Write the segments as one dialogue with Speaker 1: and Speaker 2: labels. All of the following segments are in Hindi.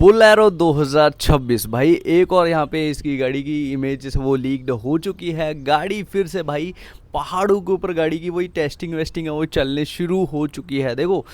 Speaker 1: बोलेरो 2026 भाई एक और यहाँ पे इसकी गाड़ी की इमेज वो लीक्ड हो चुकी है। गाड़ी फिर से भाई पहाड़ों के ऊपर गाड़ी की वही टेस्टिंग वेस्टिंग है वो चलने शुरू हो चुकी है। देखो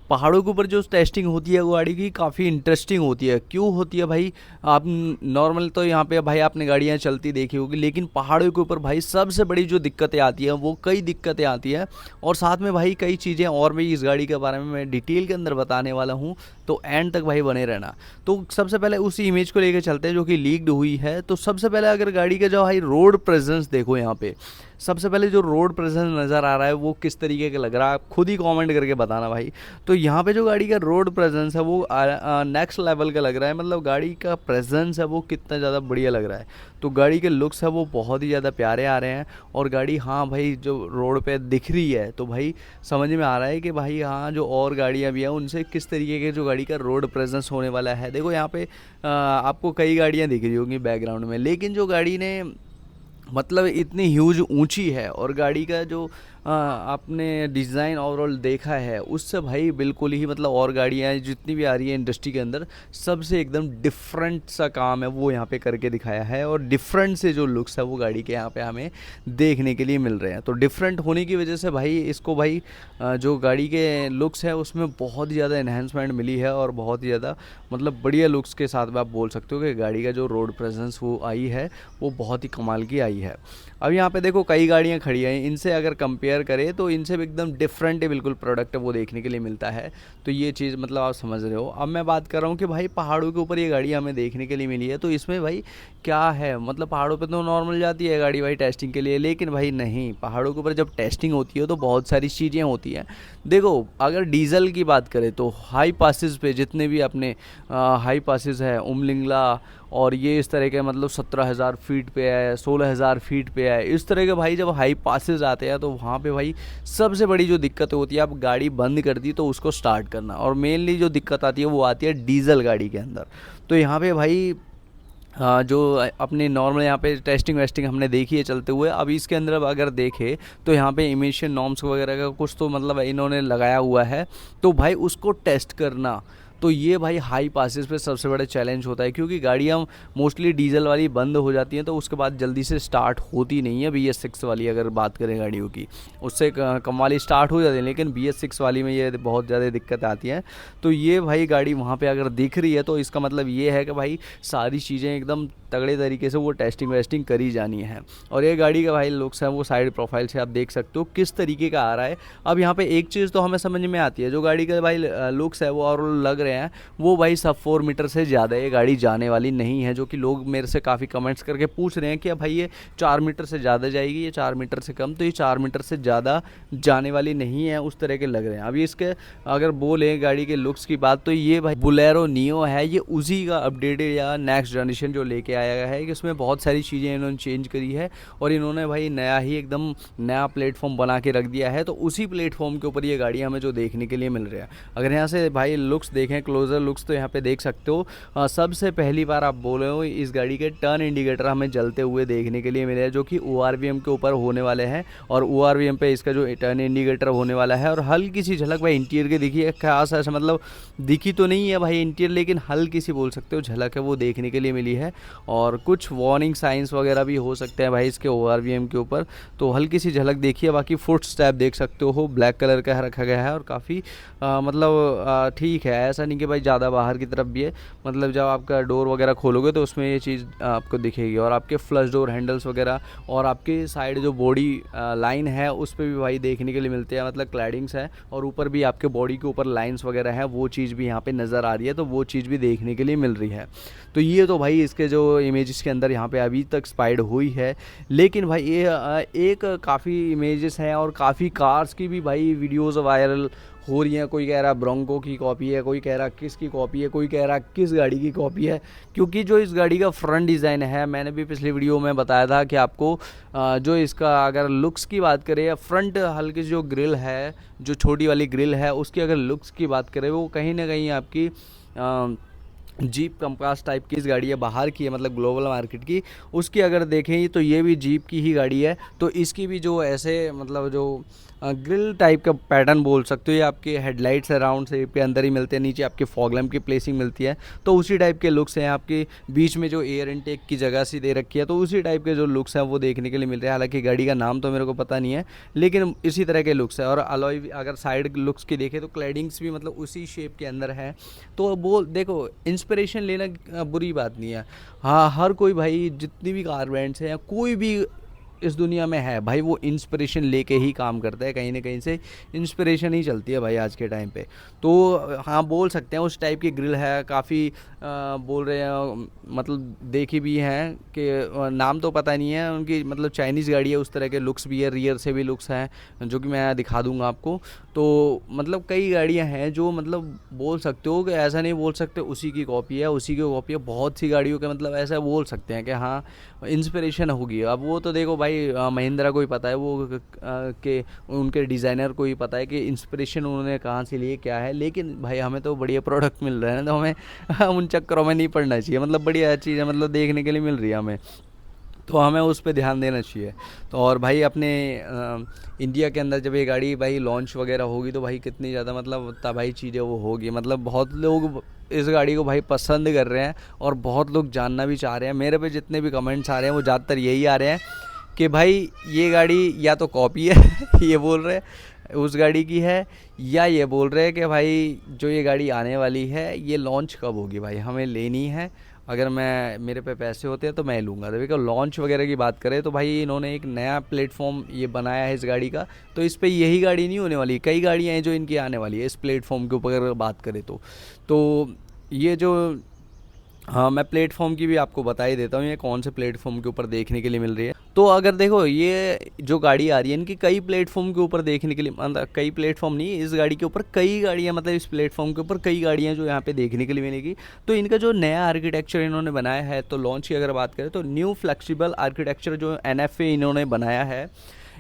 Speaker 1: पहाड़ों के ऊपर जो टेस्टिंग होती है वो गाड़ी की काफ़ी इंटरेस्टिंग होती है। क्यों होती है भाई? आप नॉर्मल तो यहाँ पे भाई आपने गाड़ियाँ चलती देखी होगी, लेकिन पहाड़ों के ऊपर भाई सबसे बड़ी जो दिक्कतें आती हैं वो कई दिक्कतें आती हैं। और साथ में भाई कई चीज़ें और भी इस गाड़ी के बारे में मैं डिटेल के अंदर बताने वाला हूँ, तो एंड तक भाई बने रहना। तो सबसे पहले उसी इमेज को लेकर चलते हैं जो कि लीक्ड हुई है। तो सबसे पहले अगर गाड़ी का जो भाई रोड प्रेजेंस देखो, यहाँ पे सबसे पहले जो रोड प्रेजेंस नज़र आ रहा है वो किस तरीके का लग रहा है आप खुद ही कमेंट करके बताना भाई। तो यहाँ पे जो गाड़ी का रोड प्रेजेंस है वो नेक्स्ट लेवल का लग रहा है। मतलब गाड़ी का प्रेजेंस है वो कितना ज़्यादा बढ़िया लग रहा है। तो गाड़ी के लुक्स है वो बहुत ही ज़्यादा प्यारे आ रहे हैं। और गाड़ी हाँ भाई जो रोड पे दिख रही है तो भाई समझ में आ रहा है कि भाई हाँ जो और गाड़ियाँ भी हैं उनसे किस तरीके के जो गाड़ी का रोड प्रेजेंस होने वाला है। देखो यहाँ पे आपको कई गाड़ियाँ दिख रही होंगी बैकग्राउंड में, लेकिन जो गाड़ी ने मतलब इतनी ह्यूज ऊंची है और गाड़ी का जो आपने डिज़ाइन ओवरऑल देखा है उससे भाई बिल्कुल ही मतलब और गाड़ियाँ जितनी भी आ रही है इंडस्ट्री के अंदर सबसे एकदम डिफरेंट सा काम है वो यहाँ पे करके दिखाया है। और डिफरेंट से जो लुक्स है वो गाड़ी के यहाँ पे हमें देखने के लिए मिल रहे हैं। तो डिफरेंट होने की वजह से भाई इसको भाई जो गाड़ी के लुक्स है उसमें बहुत ही ज़्यादा इन्हेंसमेंट मिली है और बहुत ही ज़्यादा मतलब बढ़िया लुक्स के साथ में आप बोल सकते हो कि गाड़ी का जो रोड प्रेजेंस वो आई है वो बहुत ही कमाल की आई है। अब यहाँ पे देखो कई गाड़ियाँ खड़ी हैं, इनसे अगर कंपेयर करें तो इनसे भी एकदम डिफरेंट है बिल्कुल प्रोडक्ट वो देखने के लिए मिलता है। तो ये चीज़ मतलब आप समझ रहे हो। अब मैं बात कर रहा हूँ कि भाई पहाड़ों के ऊपर ये गाड़ी हमें देखने के लिए मिली है तो इसमें भाई क्या है, मतलब पहाड़ों पे तो नॉर्मल जाती है गाड़ी भाई टेस्टिंग के लिए, लेकिन भाई नहीं, पहाड़ों के ऊपर जब टेस्टिंग होती है तो बहुत सारी चीज़ें होती हैं। देखो अगर डीजल की बात करें तो हाई पासिस पे जितने भी अपने हाई पासिस है उमलिंगला और ये इस तरह के मतलब 17,000 फीट पे है, 16,000 फीट पे है, इस तरह के भाई जब हाई पासिस आते हैं तो वहाँ पे भाई सबसे बड़ी जो दिक्कत होती है आप गाड़ी बंद कर दी तो उसको स्टार्ट करना। और मेनली जो दिक्कत आती है वो आती है डीजल गाड़ी के अंदर। तो यहाँ पे भाई जो अपने नॉर्मल यहाँ पे टेस्टिंग वेस्टिंग हमने देखी है चलते हुए, अब इसके अंदर अब अगर देखे तो यहाँ पे इमिशन नॉर्म्स वगैरह का कुछ तो मतलब इन्होंने लगाया हुआ है। तो भाई उसको टेस्ट करना तो ये भाई हाई पासिस पे सबसे बड़ा चैलेंज होता है, क्योंकि गाड़ियाँ मोस्टली डीजल वाली बंद हो जाती हैं तो उसके बाद जल्दी से स्टार्ट होती नहीं है। BS6 वाली अगर बात करें गाड़ियों की उससे कम वाली स्टार्ट हो जाती है, लेकिन BS6 वाली में ये बहुत ज़्यादा दिक्कत आती है। तो ये भाई गाड़ी वहाँ पे अगर दिख रही है तो इसका मतलब ये है कि भाई सारी चीज़ें एकदम तगड़े तरीके से वो टेस्टिंग वेस्टिंग करी जानी है। और ये गाड़ी का भाई लुक्स है वो साइड प्रोफाइल से आप देख सकते हो किस तरीके का आ रहा है। अब यहाँ पे एक चीज़ तो हमें समझ में आती है, जो गाड़ी का भाई लुक्स है वो और लग रहे हैं वो भाई सब 4 मीटर से ज़्यादा ये गाड़ी जाने वाली नहीं है। जो कि लोग मेरे से काफ़ी कमेंट्स करके पूछ रहे हैं कि भाई ये 4 मीटर से ज़्यादा जाएगी, ये 4 मीटर से कम, तो ये 4 मीटर से ज़्यादा जाने वाली नहीं है, उस तरह के लग रहे हैं। अभी इसके अगर बोले गाड़ी के लुक्स की बात तो ये भाई बोलेरो नियो है, ये उसी का अपडेटेड या नेक्स्ट जनरेशन जो लेके आया गया है कि उसमें बहुत सारी चीज़ें इन्होंने चेंज करी है और इन्होंने भाई नया ही एकदम नया प्लेटफॉर्म बना के रख दिया है। तो उसी प्लेटफॉर्म के ऊपर ये गाड़ी हमें जो देखने के लिए मिल रही है। अगर यहाँ से भाई लुक्स देखें क्लोजर लुक्स तो यहाँ पे देख सकते हो सबसे पहली बार आप बोल रहे हो इस गाड़ी के टर्न इंडिकेटर हमें जलते हुए देखने के लिए मिले हैं, जो कि ORVM के ऊपर होने वाले हैं। और ORVM पे इसका जो टर्न इंडिकेटर होने वाला है। और हल्की सी झलक भाई इंटीरियर की दिखी है, खास ऐसा मतलब दिखी तो नहीं है भाई इंटीरियर, लेकिन हल्की सी बोल सकते हो झलक है वो देखने के लिए मिली है। और कुछ वार्निंग साइंस वगैरह भी हो सकते हैं भाई इसके ORVM के ऊपर, तो हल्की सी झलक देखिए। बाकी फुट स्टेप देख सकते हो ब्लैक कलर का रखा गया है और काफ़ी मतलब ठीक है, ऐसा नहीं कि भाई ज़्यादा बाहर की तरफ भी है। मतलब जब आपका डोर वगैरह खोलोगे तो उसमें ये चीज़ आपको दिखेगी। और आपके फ्लश डोर हैंडल्स वगैरह और आपके साइड जो बॉडी लाइन है उस पर भी भाई देखने के लिए मिलते हैं, मतलब क्लैडिंग्स है और ऊपर भी आपके बॉडी के ऊपर लाइंस वगैरह है, वो चीज़ भी यहाँ पे नज़र आ रही है, तो वो चीज़ भी देखने के लिए मिल रही है। तो ये तो भाई इसके जो इमेजेस के अंदर यहाँ पे अभी तक स्पाइड हुई है। लेकिन भाई ये एक काफ़ी इमेजेस हैं और काफ़ी कार्स की भी भाई वीडियोज़ वायरल हो रही हैं। कोई कह रहा ब्रोंको की कॉपी है, कोई कह रहा किसकी कॉपी है, कोई कह रहा किस गाड़ी की कॉपी है। क्योंकि जो इस गाड़ी का फ्रंट डिज़ाइन है, मैंने भी पिछली वीडियो में बताया था कि आपको जो इसका अगर लुक्स की बात करें या फ्रंट हल्की जो ग्रिल है, जो छोटी वाली ग्रिल है, उसकी अगर लुक्स की बात करें वो कहीं ना कहीं आपकी जीप कंपास टाइप की इस गाड़ी है, बाहर की है मतलब ग्लोबल मार्केट की। उसकी अगर देखें तो ये भी जीप की ही गाड़ी है। तो इसकी भी जो ऐसे मतलब जो ग्रिल टाइप का पैटर्न बोल सकते हो, ये आपके हेडलाइट्स अराउंड से के अंदर ही मिलते हैं, नीचे आपके फॉग लैम्प की प्लेसिंग मिलती है। तो उसी टाइप के लुक्स हैं, आपके बीच में जो एयर इनटेक की जगह सी दे रखी है, तो उसी टाइप के जो लुक्स हैं वो देखने के लिए मिल रहे हैं। हालांकि गाड़ी का नाम तो मेरे को पता नहीं है, लेकिन इसी तरह के लुक्स है। और अलॉय अगर साइड लुक्स की देखें तो क्लैडिंग्स भी मतलब उसी शेप के अंदर है। तो वो देखो, इंस्पिरेशन लेना बुरी बात नहीं है। हाँ, हर कोई भाई जितनी भी कार ब्रांड्स हैं या कोई भी इस दुनिया में है भाई, वो इंस्पिरेशन लेके ही काम करता है, कहीं ना कहीं से इंस्पिरेशन ही चलती है भाई आज के टाइम पे। तो हाँ, बोल सकते हैं उस टाइप की ग्रिल है काफ़ी। बोल रहे हैं मतलब देखी भी हैं कि नाम तो पता नहीं है उनकी, मतलब चाइनीज़ गाड़ी है, उस तरह के लुक्स भी है, रियर से भी लुक्स हैं जो कि मैं दिखा दूंगा आपको। तो मतलब कई गाड़ियां हैं जो मतलब बोल सकते हो कि ऐसा नहीं बोल सकते उसी की कॉपी है, उसी की कॉपी है। बहुत सी गाड़ियों के मतलब ऐसा बोल सकते हैं कि हाँ इंस्पिरेशन होगी। अब वो तो देखो भाई, महिंद्रा को ही पता है वो कि उनके डिज़ाइनर को ही पता है कि इंस्पिरेशन उन्होंने कहाँ से लिए क्या है। लेकिन भाई हमें तो बढ़िया प्रोडक्ट मिल रहा है ना, तो हमें उन चक्करों में नहीं पड़ना चाहिए। मतलब बढ़िया चीज़ है, मतलब देखने के लिए मिल रही है हमें, तो हमें उस पे ध्यान देना चाहिए। तो और भाई अपने इंडिया के अंदर जब ये गाड़ी भाई लॉन्च वगैरह होगी तो भाई कितनी ज़्यादा मतलब तबाही चीज़ें वो होगी। मतलब बहुत लोग इस गाड़ी को भाई पसंद कर रहे हैं और बहुत लोग जानना भी चाह रहे हैं। मेरे पे जितने भी कमेंट्स आ रहे हैं वो ज़्यादातर यही आ रहे हैं कि भाई ये गाड़ी या तो कॉपी है ये बोल रहे हैं उस गाड़ी की है, या ये बोल रहे हैं कि भाई जो ये गाड़ी आने वाली है ये लॉन्च कब होगी, भाई हमें लेनी है। अगर मैं मेरे पे पैसे होते हैं तो मैं लूँगा। तो देखो लॉन्च वगैरह की बात करें तो भाई इन्होंने एक नया प्लेटफॉर्म ये बनाया है इस गाड़ी का। तो इस पे यही गाड़ी नहीं होने वाली, कई गाड़ियाँ हैं जो इनकी आने वाली है इस प्लेटफॉर्म के ऊपर अगर बात करें तो ये जो, हाँ मैं प्लेटफॉर्म की भी आपको बता ही देता हूँ ये कौन से प्लेटफॉर्म के ऊपर देखने के लिए मिल रही है। तो अगर देखो ये जो गाड़ी आ रही है इनकी कई प्लेटफॉर्म के ऊपर देखने के लिए, मतलब कई प्लेटफॉर्म नहीं, इस गाड़ी के ऊपर कई गाड़ियाँ, मतलब इस प्लेटफॉर्म के ऊपर कई गाड़ियाँ जो यहाँ पे देखने के लिए मिलेगी। तो इनका जो नया आर्किटेक्चर इन्होंने बनाया है, तो लॉन्च की अगर बात करें तो न्यू फ्लेक्सिबल आर्किटेक्चर जो NFA इन्होंने बनाया है,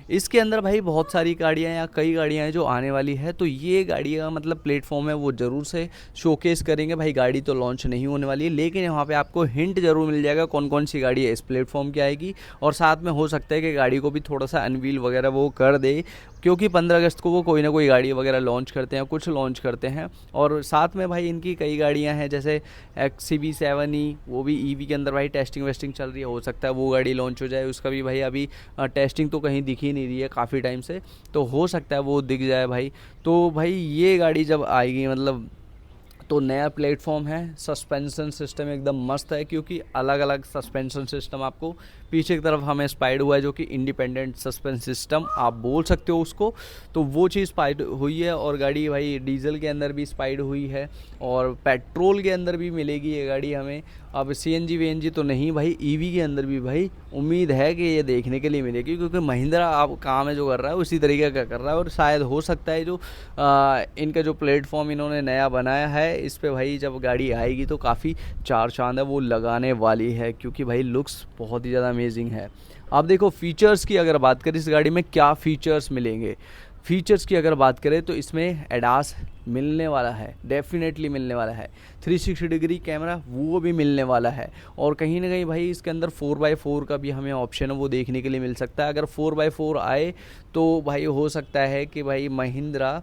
Speaker 1: इसके अंदर भाई बहुत सारी गाड़ियाँ या कई गाड़ियाँ हैं जो आने वाली है। तो ये गाड़ियाँ मतलब प्लेटफॉर्म है वो ज़रूर से शोकेस करेंगे। भाई गाड़ी तो लॉन्च नहीं होने वाली है, लेकिन यहाँ पे आपको हिंट ज़रूर मिल जाएगा कौन कौन सी गाड़ी है इस प्लेटफॉर्म की आएगी। और साथ में हो सकता है कि गाड़ी को भी थोड़ा सा अनवील वगैरह वो कर दे, क्योंकि 15 अगस्त को वो कोई ना कोई गाड़ी वगैरह लॉन्च करते हैं, कुछ लॉन्च करते हैं। और साथ में भाई इनकी कई गाड़ियाँ हैं जैसे XCV7E, वो भी ईवी के अंदर भाई टेस्टिंग वेस्टिंग चल रही है, हो सकता है वो गाड़ी लॉन्च हो जाए। उसका भी भाई अभी टेस्टिंग तो कहीं दिख ही नहीं रही है काफ़ी टाइम से, तो हो सकता है वो दिख जाए भाई। तो भाई ये गाड़ी जब आएगी मतलब तो नया प्लेटफॉर्म है, सस्पेंशन सिस्टम एकदम मस्त है, क्योंकि अलग अलग सस्पेंशन सिस्टम आपको पीछे की तरफ हमें स्पाइड हुआ है जो कि इंडिपेंडेंट सस्पेंस सिस्टम आप बोल सकते हो उसको। तो वो चीज़ स्पाइड हुई है, और गाड़ी भाई डीजल के अंदर भी स्पाइड हुई है और पेट्रोल के अंदर भी मिलेगी ये गाड़ी हमें। अब CNG VNG तो नहीं भाई, EV के अंदर भी भाई उम्मीद है कि ये देखने के लिए मिलेगी, क्योंकि महिंद्रा आप काम है जो कर रहा है उसी तरीके का कर रहा है। और शायद हो सकता है जो इनका जो प्लेटफॉर्म इन्होंने नया बनाया है इस पे भाई जब गाड़ी आएगी तो काफ़ी चार चांद है वो लगाने वाली है, क्योंकि भाई लुक्स बहुत ही ज़्यादा अमेजिंग है। अब देखो फीचर्स की अगर बात करें इस गाड़ी में क्या फ़ीचर्स मिलेंगे, फीचर्स की अगर बात करें तो इसमें एडास मिलने वाला है, डेफिनेटली मिलने वाला है। 360 डिग्री कैमरा वो भी मिलने वाला है, और कहीं ना कहीं भाई इसके अंदर 4x4 का भी हमें ऑप्शन है वो देखने के लिए मिल सकता है। अगर 4x4 आए तो भाई हो सकता है कि भाई महिंद्रा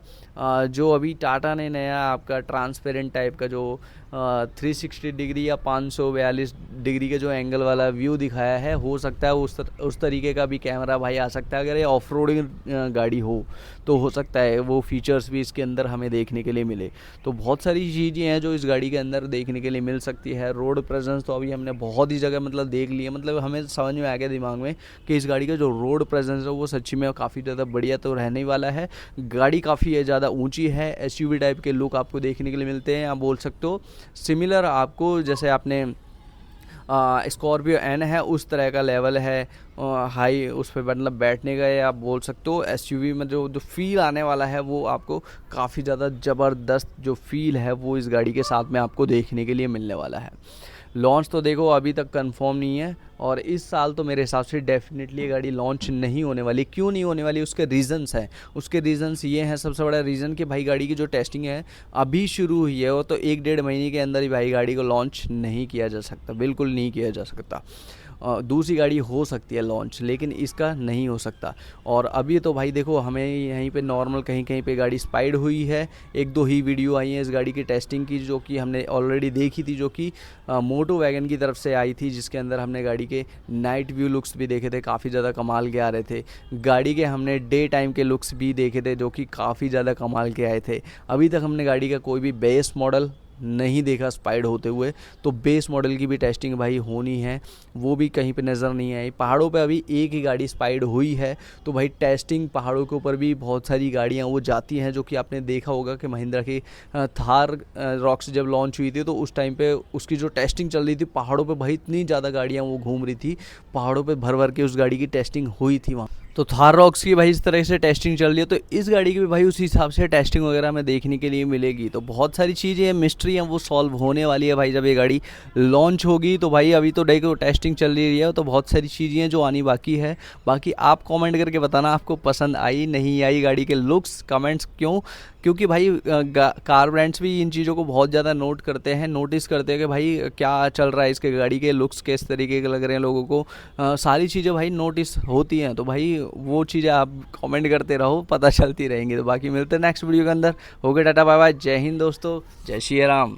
Speaker 1: जो अभी टाटा ने नया आपका ट्रांसपेरेंट टाइप का जो 360 डिग्री या 542 डिग्री का जो एंगल वाला व्यू दिखाया है, हो सकता है उस तरीके का भी कैमरा भाई आ सकता है। अगर ये ऑफ रोडिंग गाड़ी हो तो हो सकता है वो फीचर्स भी इसके अंदर हमें देखने के लिए मिले। तो बहुत सारी चीज़ें हैं जो इस गाड़ी के अंदर देखने के लिए मिल सकती है। रोड प्रेजेंस तो अभी हमने बहुत ही जगह मतलब देख ली है, मतलब हमें समझ में आ गया दिमाग में कि इस गाड़ी का जो रोड प्रेजेंस है वो सच्ची में काफ़ी ज़्यादा बढ़िया तो रहने ही वाला है। गाड़ी काफ़ी ज़्यादा ऊंची है, SUV टाइप के लुक आपको देखने के लिए मिलते हैं। आप बोल सकते हो सिमिलर आपको जैसे आपने स्कॉर्पियो N है उस तरह का लेवल है हाई उस पर, मतलब बैठने का, या आप बोल सकते हो SUV में जो फील आने वाला है वो आपको काफ़ी ज़्यादा ज़बरदस्त जो फील है वो इस गाड़ी के साथ में आपको देखने के लिए मिलने वाला है। लॉन्च तो देखो अभी तक कंफर्म नहीं है, और इस साल तो मेरे हिसाब से डेफिनेटली ये गाड़ी लॉन्च नहीं होने वाली। क्यों नहीं होने वाली, उसके रीज़न्स हैं। उसके रीज़न्स ये हैं, सबसे बड़ा रीज़न कि भाई गाड़ी की जो टेस्टिंग है अभी शुरू हुई है, वो तो 1-1.5 महीने के अंदर ही भाई गाड़ी को लॉन्च नहीं किया जा सकता, बिल्कुल नहीं किया जा सकता। दूसरी गाड़ी हो सकती है लॉन्च, लेकिन इसका नहीं हो सकता। और अभी तो भाई देखो हमें यहीं पे नॉर्मल कहीं कहीं पे गाड़ी स्पाइड हुई है, 1-2 ही वीडियो आई हैं इस गाड़ी की टेस्टिंग की, जो कि हमने ऑलरेडी देखी थी, जो कि मोटो वैगन की तरफ से आई थी, जिसके अंदर हमने गाड़ी के नाइट व्यू लुक्स भी देखे थे, काफ़ी ज़्यादा कमाल के आ रहे थे। गाड़ी के हमने डे टाइम के लुक्स भी देखे थे, जो कि काफ़ी ज़्यादा कमाल के आए थे। अभी तक हमने गाड़ी का कोई भी बेस मॉडल नहीं देखा स्पाइड होते हुए, तो बेस मॉडल की भी टेस्टिंग भाई होनी है, वो भी कहीं पे नज़र नहीं आई। पहाड़ों पे अभी एक ही गाड़ी स्पाइड हुई है, तो भाई टेस्टिंग पहाड़ों के ऊपर भी बहुत सारी गाड़ियाँ वो जाती हैं, जो कि आपने देखा होगा कि महिंद्रा की थार रॉक्स जब लॉन्च हुई थी, तो उस टाइम पे उसकी जो टेस्टिंग चल रही थी पहाड़ों पे, भाई इतनी ज़्यादा गाड़ियाँ वो घूम रही थी पहाड़ों पे, भर भर के उस गाड़ी की टेस्टिंग हुई थी वहाँ। तो थार रॉक्स की भाई इस तरह से टेस्टिंग चल रही है, तो इस गाड़ी की भी भाई उसी हिसाब से टेस्टिंग वगैरह हमें देखने के लिए मिलेगी। तो बहुत सारी चीज़ें मिस्ट्री हैं वो सॉल्व होने वाली है भाई जब ये गाड़ी लॉन्च होगी। तो भाई अभी तो देखो टेस्टिंग चल रही है, तो बहुत सारी चीज़ें हैं जो आनी बाकी है। बाकी आप कमेंट करके बताना आपको पसंद आई नहीं आई गाड़ी के लुक्स, कमेंट्स क्यों, क्योंकि भाई कार ब्रांड्स भी इन चीज़ों को बहुत ज़्यादा नोट करते हैं, नोटिस करते हैं कि भाई क्या चल रहा है, इसके गाड़ी के लुक्स किस तरीके के लग रहे हैं लोगों को, सारी चीज़ें भाई नोटिस होती हैं। तो भाई वो चीज़ें आप कमेंट करते रहो, पता चलती रहेंगी। तो बाकी मिलते हैं नेक्स्ट वीडियो के अंदर। ओके टाटा बाय बाय, जय हिंद दोस्तों, जय श्री राम।